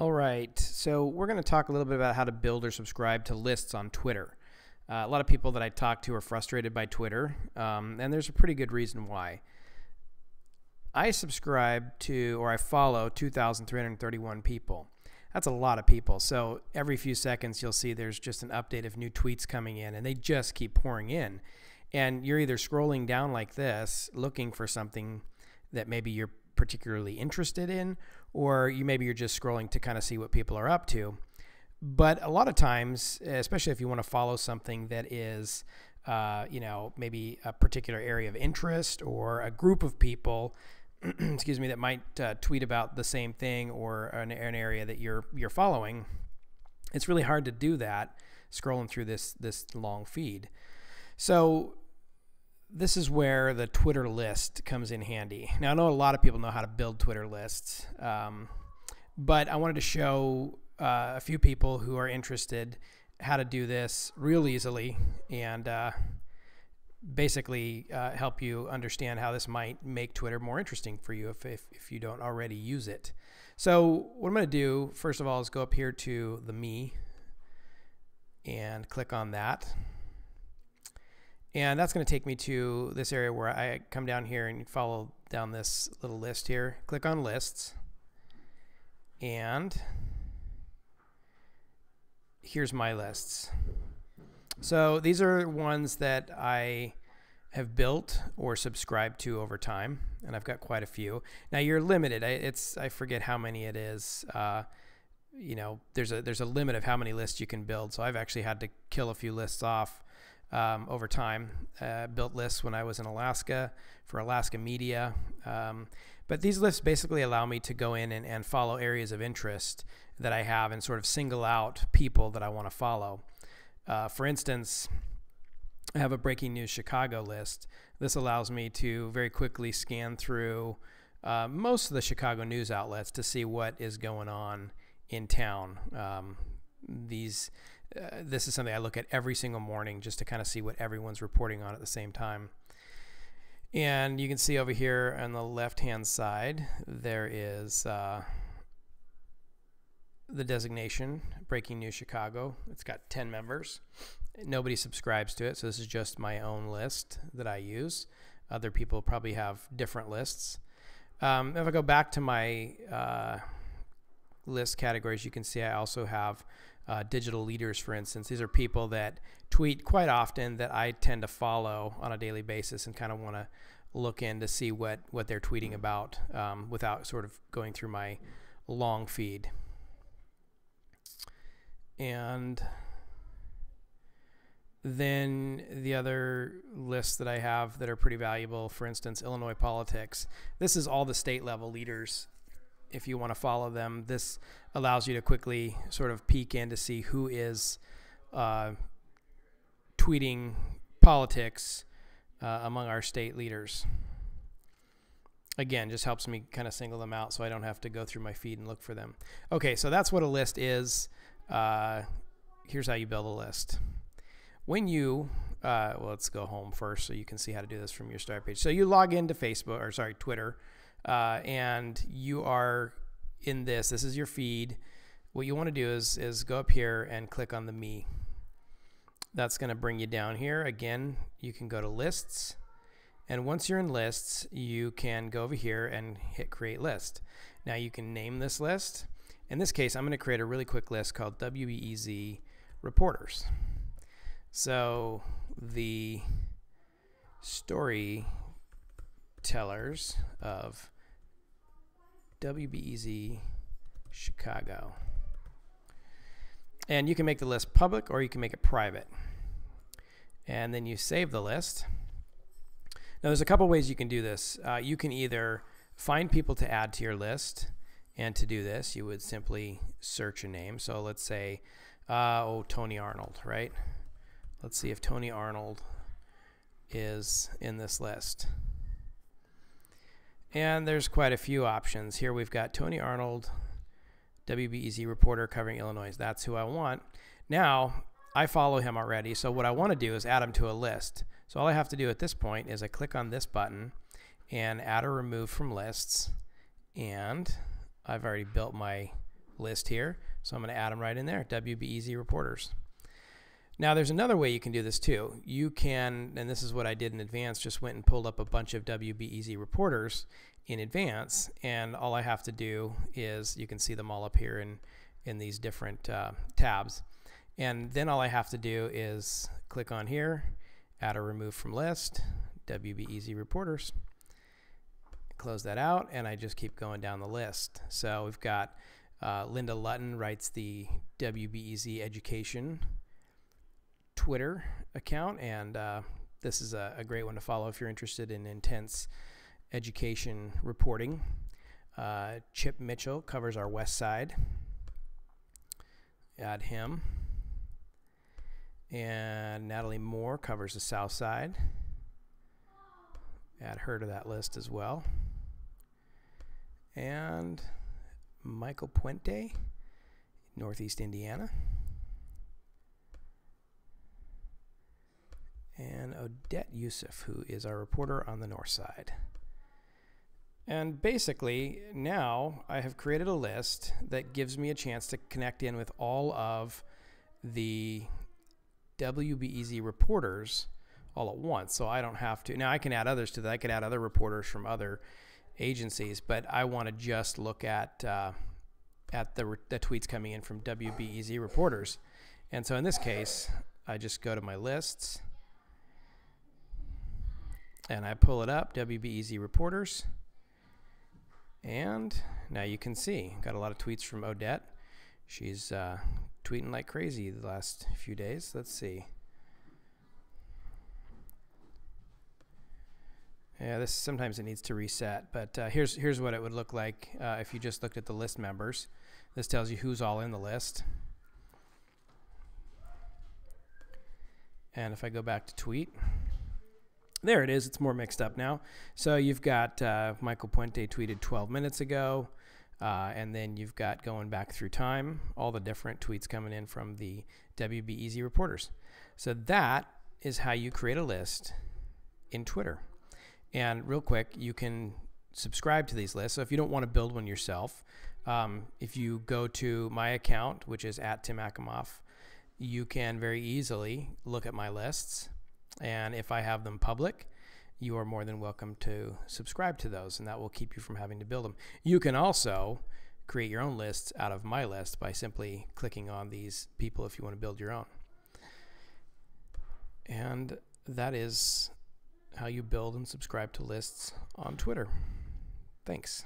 All right, so we're going to talk a little bit about how to build or subscribe to lists on Twitter. A lot of people that I talk to are frustrated by Twitter, and there's a pretty good reason why. I subscribe to, or I follow 2,331 people. That's a lot of people. So every few seconds you'll see there's just an update of new tweets coming in, and they just keep pouring in. And you're either scrolling down like this, looking for something that maybe you're particularly interested in, or you're just scrolling to kind of see what people are up to. But a lot of times, especially if you want to follow something that is, maybe a particular area of interest or a group of people, excuse me, that might tweet about the same thing or an area that you're following, it's really hard to do that scrolling through this long feed. So this is where the Twitter list comes in handy. Now, I know a lot of people know how to build Twitter lists, but I wanted to show a few people who are interested how to do this real easily and basically help you understand how this might make Twitter more interesting for you if you don't already use it. So what I'm going to do, first of all, is go up here to the Me and click on that. And that's going to take me to this area where I come down here and follow down this little list here. Click on Lists. And here's my lists. So these are ones that I have built or subscribed to over time, and I've got quite a few. Now you're limited. I forget how many it is. There's a limit of how many lists you can build. So I've actually had to kill a few lists off over time. Built lists when I was in Alaska for Alaska Media. But these lists basically allow me to go in and follow areas of interest that I have and sort of single out people that I want to follow. For instance, I have a Breaking News Chicago list. This allows me to very quickly scan through most of the Chicago news outlets to see what is going on in town. This is something I look at every single morning just to kind of see what everyone's reporting on at the same time. And you can see over here on the left-hand side, there is the designation, Breaking News Chicago. It's got 10 members. Nobody subscribes to it, so this is just my own list that I use. Other people probably have different lists. If I go back to my list categories, you can see I also have digital leaders, for instance. These are people that tweet quite often that I tend to follow on a daily basis and kind of want to look in to see what they're tweeting about without sort of going through my long feed. And then the other lists that I have that are pretty valuable, for instance, Illinois politics. This is all the state level leaders. If you want to follow them, this allows you to quickly sort of peek in to see who is tweeting politics among our state leaders. Again, just helps me kind of single them out so I don't have to go through my feed and look for them. Okay, so that's what a list is. Here's how you build a list. When you, let's go home first so you can see how to do this from your start page. So you log into Twitter, and you are in this is your feed. What you want to do is go up here and click on the Me. That's going to bring you down here. Again, you can go to Lists, and once you're in Lists, you can go over here and hit Create List. Now you can name this list. In this case, I'm going to create a really quick list called WBEZ Reporters. So the storytellers of WBEZ Chicago. And you can make the list public or you can make it private. And then you save the list. Now there's a couple ways you can do this. You can either find people to add to your list, and to do this you would simply search a name. So let's say Tony Arnold, right? Let's see if Tony Arnold is in this list. And there's quite a few options. Here we've got Tony Arnold, WBEZ reporter covering Illinois. That's who I want. Now, I follow him already, so what I want to do is add him to a list. So all I have to do at this point is I click on this button and add or remove from lists, and I've already built my list here, so I'm going to add them right in there, WBEZ reporters. Now there's another way you can do this too. You can, and this is what I did in advance, just went and pulled up a bunch of WBEZ reporters in advance, and all I have to do is, you can see them all up here in these different tabs, and then all I have to do is click on here, add or remove from list, WBEZ reporters, close that out, and I just keep going down the list. So we've got Linda Lutton writes the WBEZ Education Twitter account, and this is a great one to follow if you're interested in intense education reporting. Chip Mitchell covers our west side. Add him. And Natalie Moore covers the south side. Add her to that list as well. And Michael Puente, Northeast Indiana. And Odette Yusuf, who is our reporter on the north side. And basically, now I have created a list that gives me a chance to connect in with all of the WBEZ reporters all at once. So I don't have to. Now I can add others to that. I could add other reporters from other agencies, but I want to just look at the tweets coming in from WBEZ reporters. And so in this case, I just go to my lists, and I pull it up, WBEZ reporters, and now you can see, got a lot of tweets from Odette. She's tweeting like crazy the last few days. Let's see. Yeah, this sometimes it needs to reset, but here's what it would look like if you just looked at the list members. This tells you who's all in the list. And if I go back to tweet, there it is. It's more mixed up now. So you've got Michael Puente tweeted 12 minutes ago, and then you've got, going back through time, all the different tweets coming in from the WBEZ reporters. So that is how you create a list in Twitter. And real quick, you can subscribe to these lists. So if you don't want to build one yourself, if you go to my account, which is @TimAkimoff, you can very easily look at my lists. And if I have them public, you are more than welcome to subscribe to those, and that will keep you from having to build them. You can also create your own lists out of my list by simply clicking on these people if you want to build your own. And that is how you build and subscribe to lists on Twitter. Thanks.